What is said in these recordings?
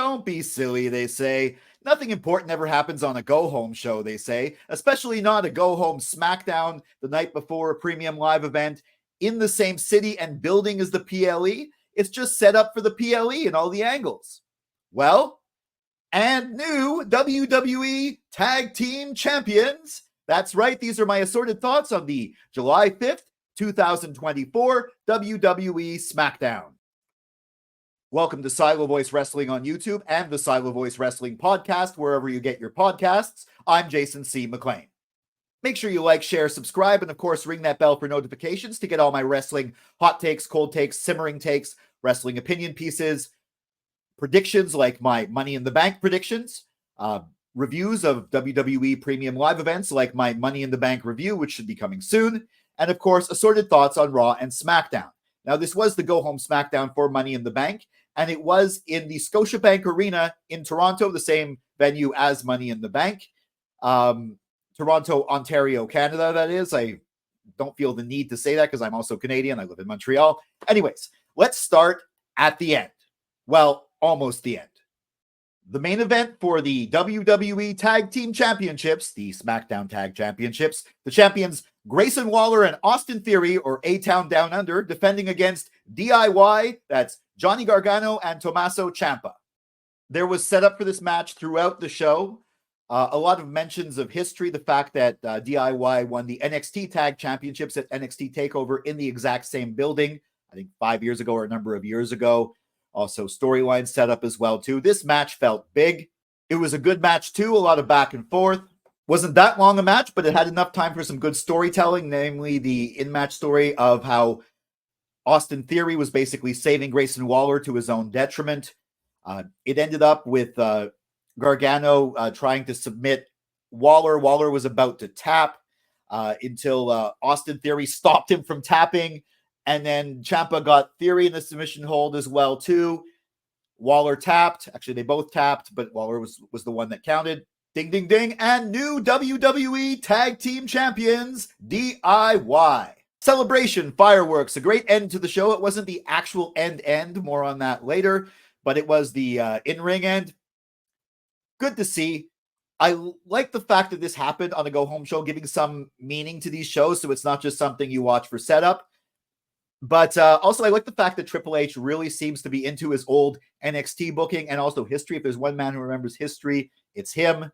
Don't be silly, they say. Nothing important ever happens on a go-home show, they say, especially not a go-home Smackdown the night before a premium live event in the same city and building as the PLE. It's just set up for the PLE in all the angles. Well, and new WWE Tag Team Champions. That's right, these are my assorted thoughts on the July 5th, 2024 WWE Smackdown. Welcome to Silo Voice Wrestling on YouTube and the Silo Voice Wrestling podcast, wherever you get your podcasts. I'm Jason C. McLean. Make sure you like, share, subscribe, and of course, ring that bell for notifications to get all my wrestling hot takes, cold takes, simmering takes, wrestling opinion pieces, predictions like my Money in the Bank predictions, reviews of WWE premium live events like my Money in the Bank review, which should be coming soon, and of course, assorted thoughts on Raw and SmackDown. Now, this was the go-home SmackDown for Money in the Bank, and it was in the Scotiabank Arena in Toronto, the same venue as Money in the Bank. Toronto, Ontario, Canada, that is. I don't feel the need to say that because I'm also Canadian. I live in Montreal. Anyways, let's start at the end. Well, almost the end. The main event for the WWE Tag Team Championships, the SmackDown Tag Championships, the champions Grayson Waller and Austin Theory, or A-Town Down Under, defending against DIY, that's Johnny Gargano and Tommaso Ciampa. There was setup for this match throughout the show. A lot of mentions of history, the fact that DIY won the NXT Tag Championships at NXT TakeOver in the exact same building, I think 5 years ago or a number of years ago. Also storyline set up as well, too. This match felt big. It was a good match, too. A lot of back and forth. Wasn't that long a match, but it had enough time for some good storytelling, namely the in-match story of how Austin Theory was basically saving Grayson Waller to his own detriment. It ended up with Gargano trying to submit Waller. Waller was about to tap until Austin Theory stopped him from tapping. And then Ciampa got Theory in the submission hold as well, too. Waller tapped. Actually, they both tapped, but Waller was the one that counted. Ding, ding, ding. And new WWE Tag Team Champions, DIY. Celebration, fireworks, a great end to the show. It wasn't the actual end, more on that later, but it was the in-ring end. Good to see. I like the fact that this happened on a go-home show, giving some meaning to these shows, so it's not just something you watch for setup. But also, I like the fact that Triple H really seems to be into his old NXT booking and also history. If there's one man who remembers history, it's him.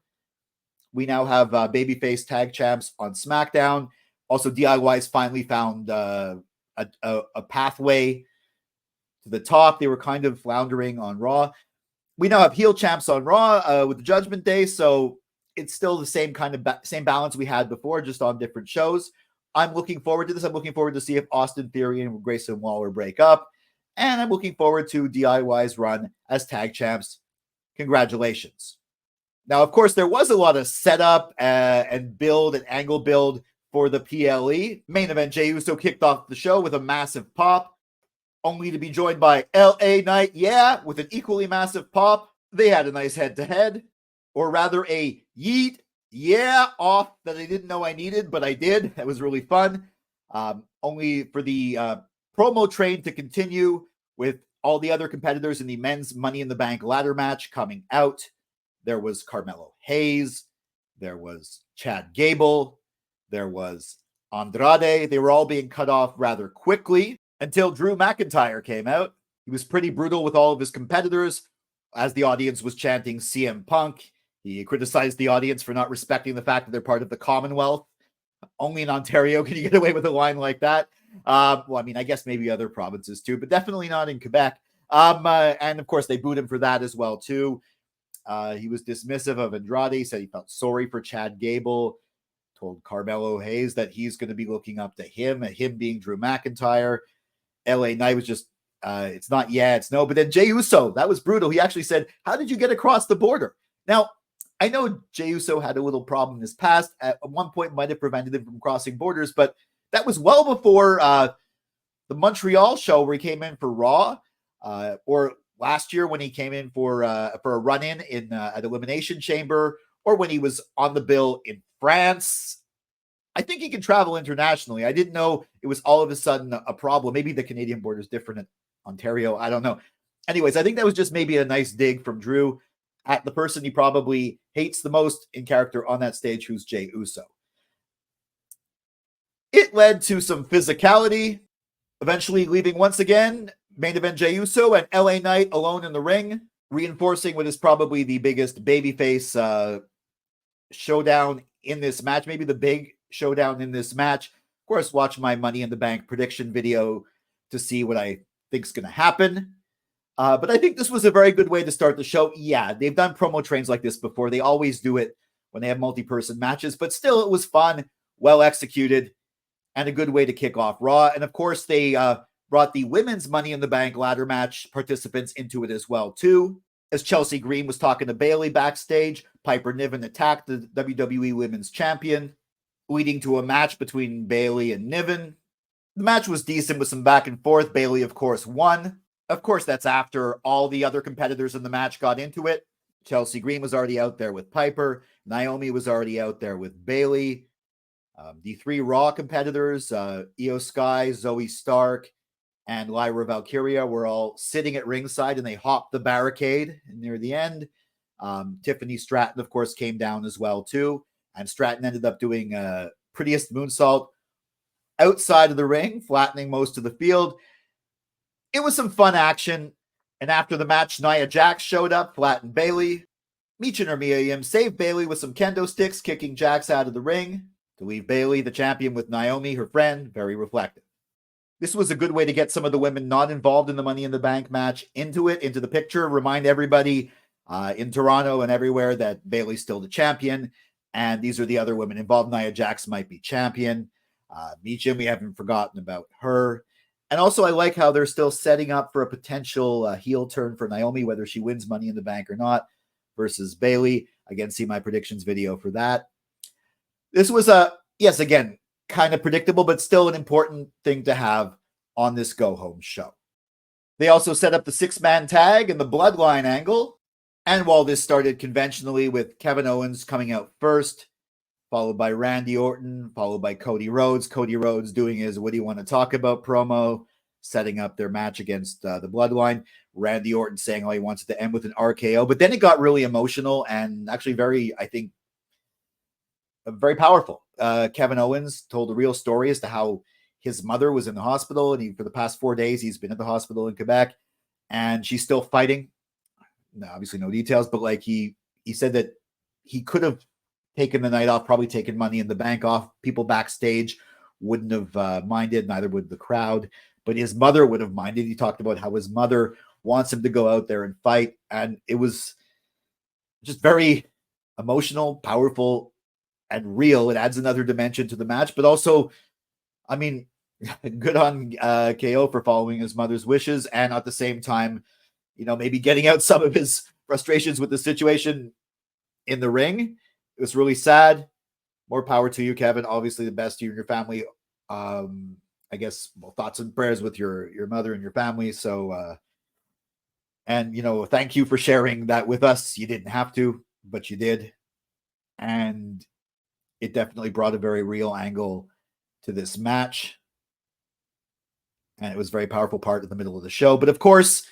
We now have babyface tag champs on SmackDown. Also, DIY's finally found a pathway to the top. They were kind of floundering on Raw. We now have heel champs on Raw with the Judgment Day, so it's still the same kind of same balance we had before, just on different shows. I'm looking forward to this. I'm looking forward to see if Austin Theory and Grayson Waller break up, and I'm looking forward to DIY's run as tag champs. Congratulations. Now, of course, there was a lot of setup and build and angle build for the PLE. Main event, Jey Uso kicked off the show with a massive pop, only to be joined by LA Knight, with an equally massive pop. They had a nice head-to-head, or rather a yeet, off that I didn't know I needed, but I did. That was really fun. Only for the promo train to continue with all the other competitors in the men's Money in the Bank ladder match coming out. There was Carmelo Hayes. There was Chad Gable. There was Andrade. They were all being cut off rather quickly until Drew McIntyre came out. He was pretty brutal with all of his competitors as the audience was chanting CM Punk. He criticized the audience for not respecting the fact that they're part of the Commonwealth. Only in Ontario can you get away with a line like that. Well, I mean, I guess maybe other provinces too, but definitely not in Quebec. And of course, they booed him for that as well too. He was dismissive of Andrade, said he felt sorry for Chad Gable, told Carmelo Hayes that he's going to be looking up to him, and him being Drew McIntyre. LA Knight was just, it's not it's no. But then Jey Uso, that was brutal. He actually said, "How did you get across the border?" Now, I know Jey Uso had a little problem in his past. At one point, might have prevented him from crossing borders, but that was well before the Montreal show where he came in for Raw, or last year when he came in for a run-in at Elimination Chamber, or when he was on the bill in France. I think he can travel internationally. I didn't know it was all of a sudden a problem. Maybe the Canadian border is different in Ontario. I don't know. Anyways, I think that was just maybe a nice dig from Drew at the person he probably hates the most in character on that stage, who's Jey Uso. It led to some physicality, eventually leaving once again main event Jey Uso and LA Knight alone in the ring, reinforcing what is probably the biggest babyface showdown in this match, maybe the big showdown in this match. Of course, watch my Money in the Bank prediction video to see what I think is going to happen. But I think this was a very good way to start the show. Yeah, they've done promo trains like this before. They always do it when they have multi-person matches, but still it was fun, well executed, and a good way to kick off Raw. And of course, they brought the women's Money in the Bank ladder match participants into it as well, too. As Chelsea Green was talking to Bayley backstage, Piper Niven attacked the WWE Women's Champion, leading to a match between Bayley and Niven. The match was decent with some back and forth. Bayley, of course, won. Of course, that's after all the other competitors in the match got into it. Chelsea Green was already out there with Piper. Naomi was already out there with Bayley. The three Raw competitors, Io Sky, Zoe Stark, and Lyra Valkyria, were all sitting at ringside, and they hopped the barricade near the end. Tiffany Stratton, of course, came down as well, too. And Stratton ended up doing a prettiest moonsault outside of the ring, flattening most of the field. It was some fun action. And after the match, Nia Jax showed up, flattened Bayley. Michin or Miriam saved Bayley with some kendo sticks, kicking Jax out of the ring to leave Bayley, the champion, with Naomi, her friend, very reflective. This was a good way to get some of the women not involved in the Money in the Bank match into the picture, remind everybody in Toronto and everywhere that Bayley's still the champion, and these are the other women involved. Nia Jax might be champion. Michin, we haven't forgotten about her. And also, I like how they're still setting up for a potential heel turn for Naomi, whether she wins Money in the Bank or not, versus Bayley. Again, see my predictions video for that. This was yes, again, kind of predictable, but still an important thing to have on this go-home show. They also set up the six-man tag and the bloodline angle. And while this started conventionally with Kevin Owens coming out first, followed by Randy Orton, followed by Cody Rhodes. Cody Rhodes doing his "What do you want to talk about?" promo, setting up their match against the Bloodline. Randy Orton saying he wants it to end with an RKO. But then it got really emotional and actually very, I think, very powerful. Kevin Owens told a real story as to how his mother was in the hospital, and for the past 4 days, he's been at the hospital in Quebec, and she's still fighting. No, obviously no details, but like he said that he could have taken the night off, probably taken Money in the Bank off. People backstage wouldn't have minded, neither would the crowd, but his mother would have minded. He talked about how his mother wants him to go out there and fight, and it was just very emotional, powerful, and real. It adds another dimension to the match, but also, I mean, good on KO for following his mother's wishes, and at the same time, maybe getting out some of his frustrations with the situation in the ring. It was really sad. More power to you, Kevin. Obviously, the best to you and your family. I guess thoughts and prayers with your mother and your family. So, and thank you for sharing that with us. You didn't have to, but you did, and it definitely brought a very real angle to this match, and it was a very powerful part in the middle of the show. But of course,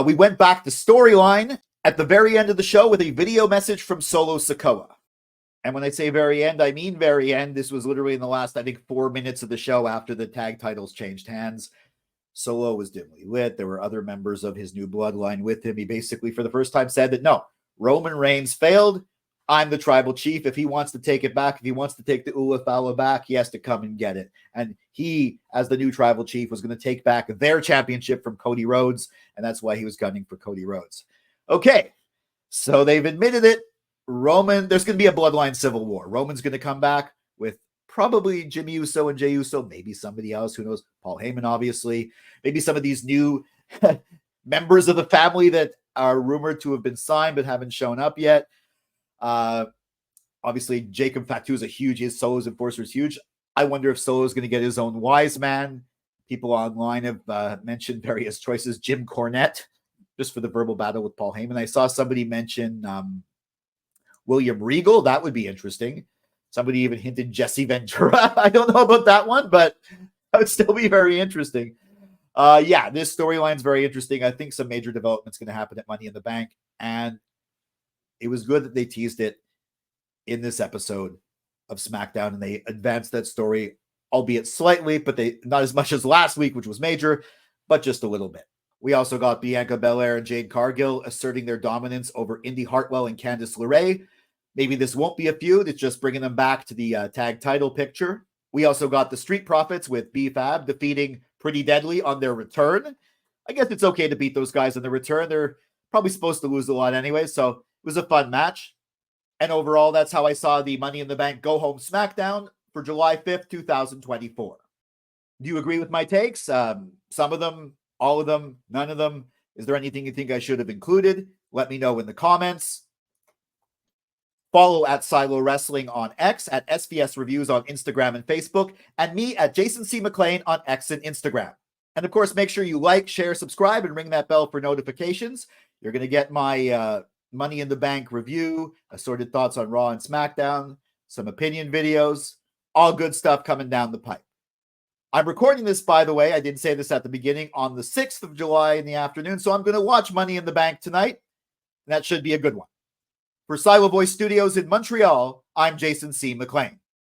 we went back to storyline at the very end of the show with a video message from Solo Sikoa. And when I say very end, I mean very end. This was literally in the last, I think, 4 minutes of the show after the tag titles changed hands. Solo was dimly lit. There were other members of his new bloodline with him. He basically, for the first time, said that, no, Roman Reigns failed. I'm the tribal chief. If he wants to take it back, if he wants to take the Ula Fala back, he has to come and get it. And he, as the new tribal chief, was going to take back their championship from Cody Rhodes, and that's why he was gunning for Cody Rhodes. Okay, so they've admitted it. Roman, there's going to be a bloodline civil war. Roman's going to come back with probably Jimmy Uso and Jey Uso, maybe somebody else, who knows, Paul Heyman, obviously, maybe some of these new members of the family that are rumored to have been signed but haven't shown up yet. Obviously, Jacob Fatu is a huge, his Solo's enforcer is huge. I wonder if Solo's going to get his own wise man. People online have mentioned various choices. Jim Cornette, just for the verbal battle with Paul Heyman. I saw somebody mention William Regal. That would be interesting. Somebody even hinted Jesse Ventura. I don't know about that one, but that would still be very interesting. Yeah, this storyline's very interesting. I think some major development's going to happen at Money in the Bank, and it was good that they teased it in this episode of SmackDown, and they advanced that story, albeit slightly, but they not as much as last week, which was major, but just a little bit. We also got Bianca Belair and Jade Cargill asserting their dominance over Indy Hartwell and Candice LeRae. Maybe this won't be a feud. It's just bringing them back to the tag title picture. We also got the Street Profits with B-Fab defeating Pretty Deadly on their return. I guess it's okay to beat those guys on the return. They're probably supposed to lose a lot anyway, so it was a fun match. And overall, that's how I saw the Money in the Bank Go Home SmackDown for July 5th, 2024. Do you agree with my takes? Some of them, all of them, none of them? Is there anything you think I should have included? Let me know in the comments. Follow at Silo Wrestling on X, at SVS Reviews on Instagram and Facebook, and me at Jason C. McLean on X and Instagram. And of course, make sure you like, share, subscribe, and ring that bell for notifications. You're going to get my Money in the Bank review, assorted thoughts on Raw and SmackDown, some opinion videos, all good stuff coming down the pipe. I'm recording this, by the way, I didn't say this at the beginning, on the 6th of July in the afternoon, so I'm going to watch Money in the Bank tonight, and that should be a good one. For Silo Voice Studios in Montreal, I'm Jason C. McLean.